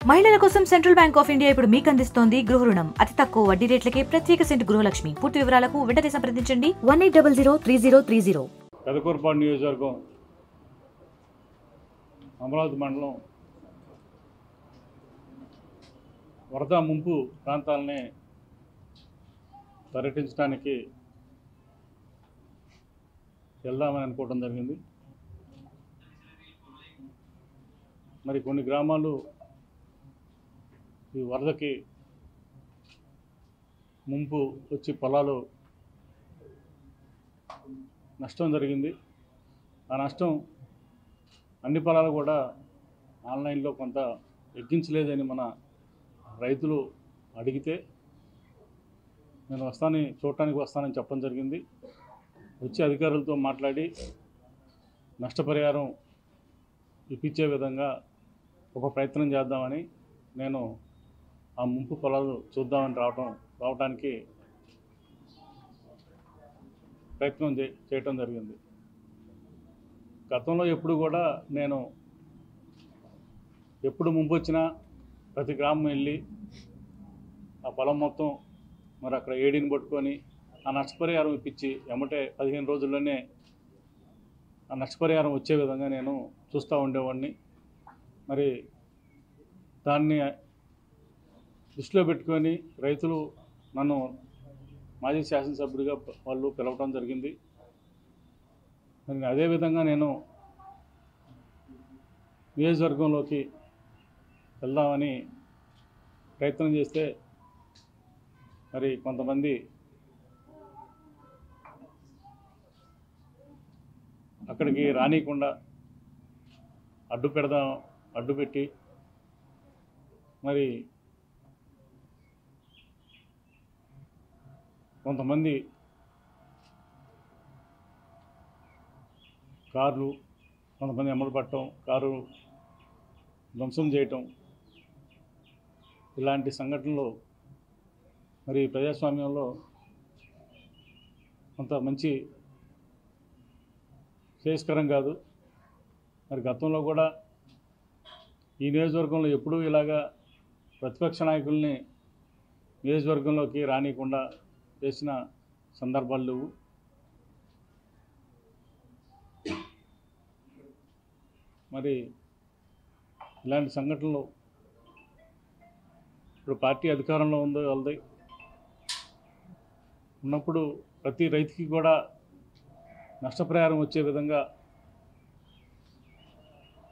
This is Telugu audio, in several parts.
మహిళల కోసం సెంట్రల్ బ్యాంక్ ఆఫ్ ఇండియా ఇప్పుడు మీకు అందిస్తోంది గృహ రుణం. అతి తక్కువ వడ్డీ రేట్లకే ప్రత్యేక సెంటు గృహలక్ష్మి. పూర్తి వివరాలకు వెంటనే సంప్రదించండి 18003030. పెదకూరుపాడు నియోజకవర్గం అమరావతి మండలం వరద ముంపు ప్రాంతాలని పర్యటించడానికి వెళ్దామని అనుకోవడం జరిగింది. మరి కొన్ని గ్రామాలు ఈ వరదకి ముంపు వచ్చి పొలాలు నష్టం జరిగింది. ఆ నష్టం అన్ని పొలాలు కూడా ఆన్లైన్లో కొంత ఎక్కించలేదని మన రైతులు అడిగితే నేను చూడటానికి వస్తానని చెప్పడం జరిగింది. వచ్చి అధికారులతో మాట్లాడి నష్టపరిహారం ఇప్పించే విధంగా ఒక ప్రయత్నం చేద్దామని నేను ఆ ముంపు పొలాలు చూద్దామని రావడానికి ప్రయత్నం చేయటం జరిగింది. గతంలో ఎప్పుడు కూడా నేను ఎప్పుడు ముంపు వచ్చినా ప్రతి గ్రామం వెళ్ళి ఆ పొలం మొత్తం మరి అక్కడ ఏడీని పట్టుకొని ఆ నష్టపరిహారం ఇప్పించి ఎమ్మటే 15 రోజుల్లోనే ఆ నష్టపరిహారం వచ్చే విధంగా నేను చూస్తూ ఉండేవాడిని. మరి దాన్ని దృష్టిలో పెట్టుకొని రైతులు నన్ను మాజీ శాసనసభ్యుడిగా వాళ్ళు పిలవటం జరిగింది. మరి అదేవిధంగా నేను నియోజకవర్గంలోకి వెళ్దామని ప్రయత్నం చేస్తే మరి కొంతమంది అక్కడికి రానియకుండా అడ్డుపెట్టి మరి కొంతమంది కార్లు కొంతమంది అమలు పట్టడం, కారు ధ్వంసం చేయటం, ఇలాంటి సంఘటనలు మరి ప్రజాస్వామ్యంలో కొంత మంచి శ్రేయస్కరం కాదు. మరి గతంలో కూడా ఈ నియోజకవర్గంలో ఎప్పుడూ ఇలాగా ప్రతిపక్ష నాయకుల్ని నియోజకవర్గంలోకి రానియకుండా చేసిన సందర్భాలు లేవు. మరి ఇలాంటి సంఘటనలు ఇప్పుడు పార్టీ అధికారంలో ఉందో వాళ్ళది ఉన్నప్పుడు ప్రతి రైతుకి కూడా నష్టపరిహారం వచ్చే విధంగా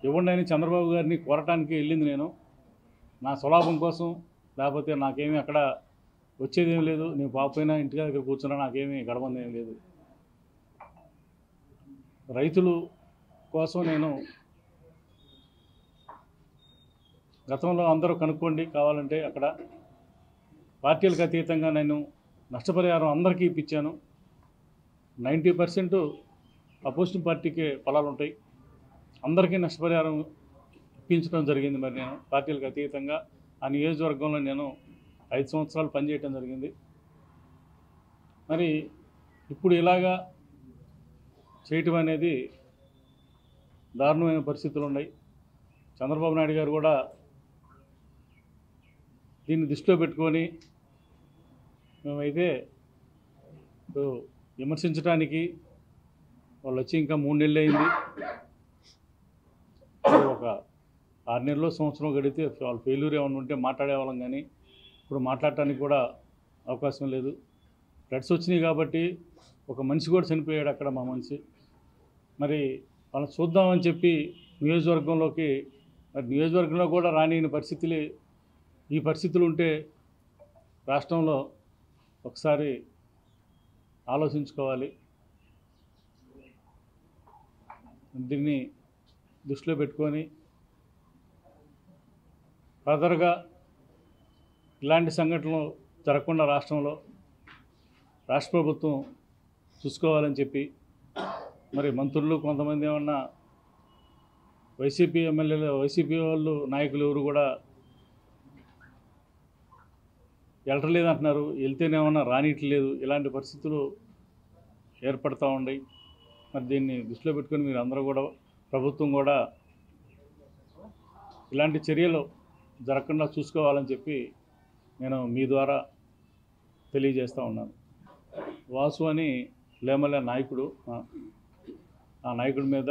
ఇవ్వండి అని చంద్రబాబు గారిని కోరటానికి వెళ్ళింది నేను. నా స్వలాభం కోసం, లేకపోతే నాకేమీ అక్కడ వచ్చేదేం లేదు, నేను పాపైనా ఇంటి దగ్గర కూర్చున్నా నాకేమీ గడబంది ఏం లేదు. రైతులు కోసం నేను గతంలో అందరూ కనుక్కోండి కావాలంటే అక్కడ పార్టీలకు అతీతంగా నేను నష్టపరిహారం అందరికీ ఇప్పించాను. 90% అపోజిషన్ పార్టీకి పొలాలు ఉంటాయి, అందరికీ నష్టపరిహారం ఇప్పించడం జరిగింది. మరి నేను పార్టీలకు అతీతంగా ఆ నియోజకవర్గంలో నేను 5 సంవత్సరాలు పనిచేయటం జరిగింది. మరి ఇప్పుడు ఇలాగా చేయటం అనేది దారుణమైన పరిస్థితులు ఉన్నాయి. చంద్రబాబు నాయుడు గారు కూడా దీన్ని దృష్టిలో పెట్టుకొని మేమైతే విమర్శించడానికి వాళ్ళు వచ్చి ఇంకా 3 నెలలు అయింది. ఒక 6 నెలలు సంవత్సరం గడితే వాళ్ళు ఫెయిల్యూర్ ఏమైనా ఉంటే మాట్లాడేవాళ్ళం, కానీ ఇప్పుడు మాట్లాడటానికి కూడా అవకాశం లేదు. ఫ్లడ్స్ వచ్చినాయి కాబట్టి ఒక మనిషి కూడా చనిపోయాడు అక్కడ, మా మనిషి. మరి వాళ్ళని చూద్దామని చెప్పి నియోజకవర్గంలోకి, మరి నియోజకవర్గంలో కూడా రానియని పరిస్థితులు, ఈ పరిస్థితులు ఉంటే రాష్ట్రంలో ఒకసారి ఆలోచించుకోవాలి. దీన్ని దృష్టిలో పెట్టుకొని ఫర్దర్గా ఇలాంటి సంఘటనలు జరగకుండా రాష్ట్ర ప్రభుత్వం చూసుకోవాలని చెప్పి, మరి మంత్రులు కొంతమంది ఏమన్నా వైసీపీ ఎమ్మెల్యేలు, వైసీపీ వాళ్ళు నాయకులు ఎవరు కూడా వెళ్ళలేదంటున్నారు, వెళ్తేనేమన్నా రానియట్లేదు. ఇలాంటి పరిస్థితులు ఏర్పడుతూ ఉన్నాయి. మరి దీన్ని దృష్టిలో పెట్టుకొని మీరు అందరూ కూడా, ప్రభుత్వం కూడా ఇలాంటి చర్యలు జరగకుండా చూసుకోవాలని చెప్పి నేను మీ ద్వారా తెలియజేస్తూ ఉన్నాను. వాసు అని లేమల నాయకుడు, ఆ నాయకుడి మీద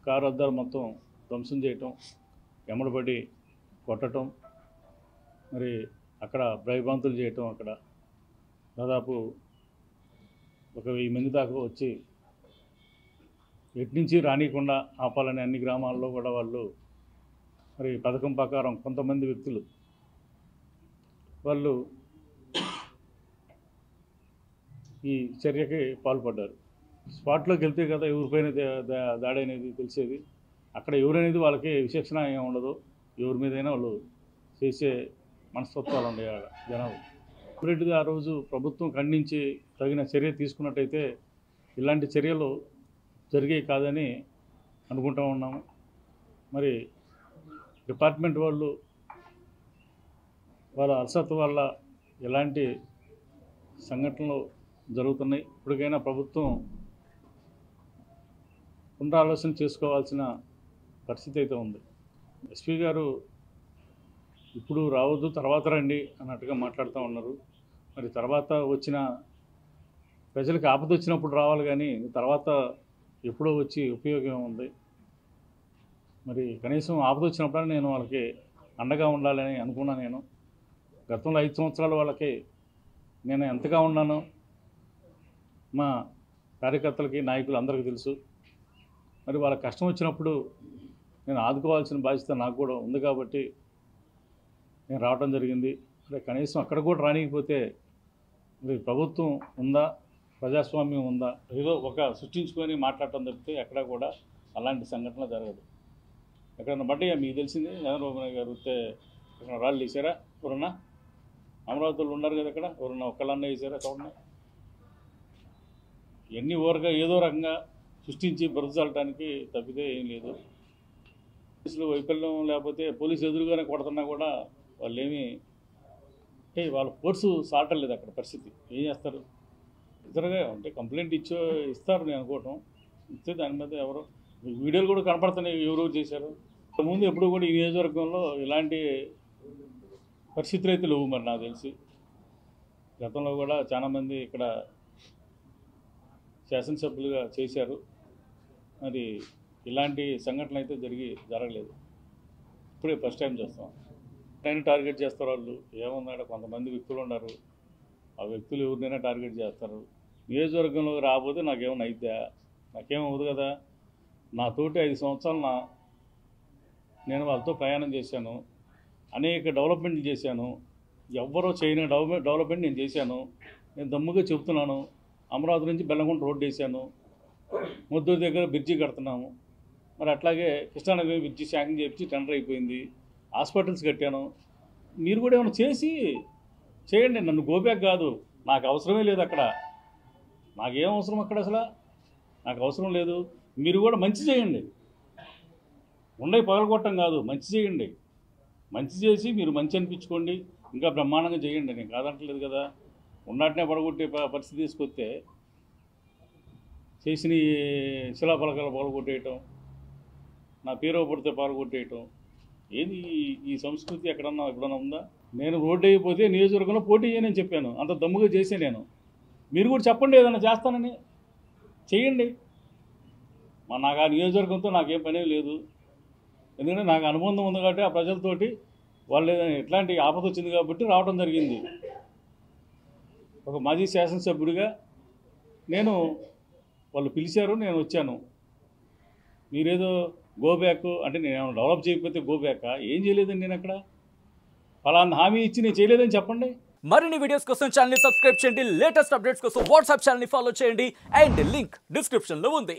కారు అద్దాలు మొత్తం ధ్వంసం చేయటం, ఎమ్మడబడి కొట్టడం, మరి అక్కడ భయభ్రాంతులు చేయటం, అక్కడ దాదాపు 1000 మంది దాకా వచ్చి ఎట్నుంచి రానియకుండా ఆపాలని అన్ని గ్రామాల్లో కూడా వాళ్ళు మరి పథకం ప్రకారం కొంతమంది వ్యక్తులు వాళ్ళు ఈ చర్యకి పాల్పడ్డారు. స్పాట్లోకి వెళ్తే కదా ఎవరిపైన దాడి అనేది తెలిసేది. అక్కడ ఎవరనేది వాళ్ళకి విచక్షణ ఏమి ఉండదు, ఎవరి మీదైనా వాళ్ళు చేసే మనస్తత్వాలు ఉండే జనాలు. రెడ్డిగా ఆ రోజు ప్రభుత్వం ఖండించి తగిన చర్య తీసుకున్నట్టయితే ఇలాంటి చర్యలు జరిగేవి కాదని అనుకుంటూ ఉన్నాము. మరి డిపార్ట్మెంట్ వాళ్ళు వాళ్ళ అలసత్వం వల్ల ఎలాంటి సంఘటనలు జరుగుతున్నాయి. ఇప్పటికైనా ప్రభుత్వం పునరాలోచన చేసుకోవాల్సిన పరిస్థితి అయితే ఉంది. ఎస్పీ గారు ఇప్పుడు రావద్దు, తర్వాత రండి అన్నట్టుగా మాట్లాడుతూ ఉన్నారు. మరి తర్వాత వచ్చిన ప్రజలకు ఆపద వచ్చినప్పుడు రావాలి, కానీ తర్వాత ఎప్పుడో వచ్చి ఉపయోగం ఉంది. మరి కనీసం ఆపద వచ్చినప్పుడు నేను వాళ్ళకి అండగా ఉండాలని అనుకున్నాను. నేను గతంలో 5 సంవత్సరాలు వాళ్ళకి నేను ఎంతగా ఉన్నానో మా కార్యకర్తలకి, నాయకులు అందరికీ తెలుసు. మరి వాళ్ళ కష్టం వచ్చినప్పుడు నేను ఆదుకోవాల్సిన బాధ్యత నాకు కూడా ఉంది కాబట్టి నేను రావడం జరిగింది. మరి కనీసం అక్కడ కూడా రానికపోతే మరి ప్రభుత్వం ఉందా, ప్రజాస్వామ్యం ఉందా, ఏదో ఒక సృష్టించుకొని మాట్లాడటం తప్పితే ఎక్కడా కూడా అలాంటి సంఘటన జరగదు. ఎక్కడన్నా బడ్డయ్యా మీకు తెలిసింది, చంద్రబాబు నాయుడు గారు వస్తే ఎక్కడ రాళ్ళు వేసారా? ఎవరన్నా అమరావతిలో ఉన్నారు కదా, అక్కడ ఎవరన్నా ఒక్కళ్ళన్నా వేసారా? చూడండి, ఎన్ని ఊరగా ఏదో రకంగా సృష్టించి బురదచల్లటానికి తప్పితే ఏం లేదు. పోలీసులు వైఫల్యం లేకపోతే పోలీసు ఎదురుగానే కొడుతున్నా కూడా వాళ్ళు ఏమీ వాళ్ళ ఫోర్సు సాటలేదు అక్కడ పరిస్థితి. ఏం చేస్తారు? ఇతరుగా అంటే కంప్లైంట్ ఇస్తారు నేను అనుకోవటం, ఇస్తే దాని మీద ఎవరో వీడియోలు కూడా కనపడుతున్నాయి ఎవరెవరు చేశారు. ముందు ఎప్పుడు కూడా ఈ నియోజకవర్గంలో ఇలాంటి పరిస్థితులు అయితే లేవు. మరి నాకు తెలిసి గతంలో కూడా చాలామంది ఇక్కడ శాసనసభ్యులుగా చేశారు. మరి ఇలాంటి సంఘటనలు అయితే జరగలేదు. ఇప్పుడే ఫస్ట్ టైం చేస్తాం. నేను టార్గెట్ చేస్తారు వాళ్ళు. ఏమన్నాడు, కొంతమంది వ్యక్తులు ఉన్నారు, ఆ వ్యక్తులు ఎవరినైనా టార్గెట్ చేస్తారు. నియోజకవర్గంలో రాకపోతే నాకేమైనా అయిద్దా? నాకేమవుదు కదా. నాతోటి 5 సంవత్సరాలు నేను వాళ్ళతో ప్రయాణం చేశాను, అనేక డెవలప్మెంట్లు చేశాను. ఎవ్వరూ చేయని డెవలప్మెంట్ నేను చేశాను. నేను దమ్ముగా చెప్తున్నాను. అమరావతి నుంచి బెల్లంకొండ రోడ్డు వేసాను, ముద్దూరు దగ్గర బ్రిడ్జి కడుతున్నాము. మరి అట్లాగే కృష్ణానగర్ బ్రిడ్జి శాంక్షన్ చేయించి టెండర్ అయిపోయింది. హాస్పిటల్స్ కట్టాను. మీరు కూడా ఏమైనా చేయండి. నన్ను గోబ్యాక్ కాదు, నాకు అవసరమే లేదు అక్కడ. నాకేం అవసరం అక్కడ? అసలు నాకు అవసరం లేదు. మీరు కూడా మంచి చేయండి, ఉండే పగలగొట్టం కాదు, మంచి చేయండి. మంచి చేసి మీరు మంచి అనిపించుకోండి, ఇంకా బ్రహ్మాండంగా చేయండి. నేను కాదంటలేదు కదా. ఉన్నట్టునే పడగొట్టే పరిస్థితి తీసుకొస్తే చేసిన శిలాఫలకాలు పగలగొట్టేయటం, నా పేరు పడితే పగలగొట్టేయటం, ఏది ఈ సంస్కృతి ఎప్పుడన్నా ఉందా? నేను రోడ్డు అయిపోతే నియోజకవర్గంలో పోటీ చేయనని చెప్పాను, అంత దమ్ముగా చేసే నేను. మీరు కూడా చెప్పండి, ఏదైనా చేస్తానని చేయండి. నాకు ఆ నియోజకవర్గంతో నాకేం పనే లేదు. ఎందుకంటే నాకు అనుబంధం ఉంది కాబట్టి ఆ ప్రజలతోటి వాళ్ళు ఎట్లాంటి ఆపద వచ్చింది కాబట్టి రావడం జరిగింది. ఒక మాజీ శాసనసభ్యుడిగా నేను వాళ్ళు పిలిచారు, నేను వచ్చాను. మీరేదో గోబ్యాక్ అంటే నేను డెవలప్ చేయకపోతే గోబ్యాకా? ఏం చేయలేదండి నేను అక్కడ. ఫలానా హామీ ఇచ్చి నేను చేయలేదని చెప్పండి. మరిన్ని వీడియోస్ కోసం ఛానల్ ని సబ్స్క్రైబ్ చేయండి, లేటెస్ట్ అప్డేట్స్ కోసం వాట్సాప్ ఛానల్ ని ఫాలో చేయండి, అండ్ లింక్ డిస్క్రిప్షన్ లో ఉంది.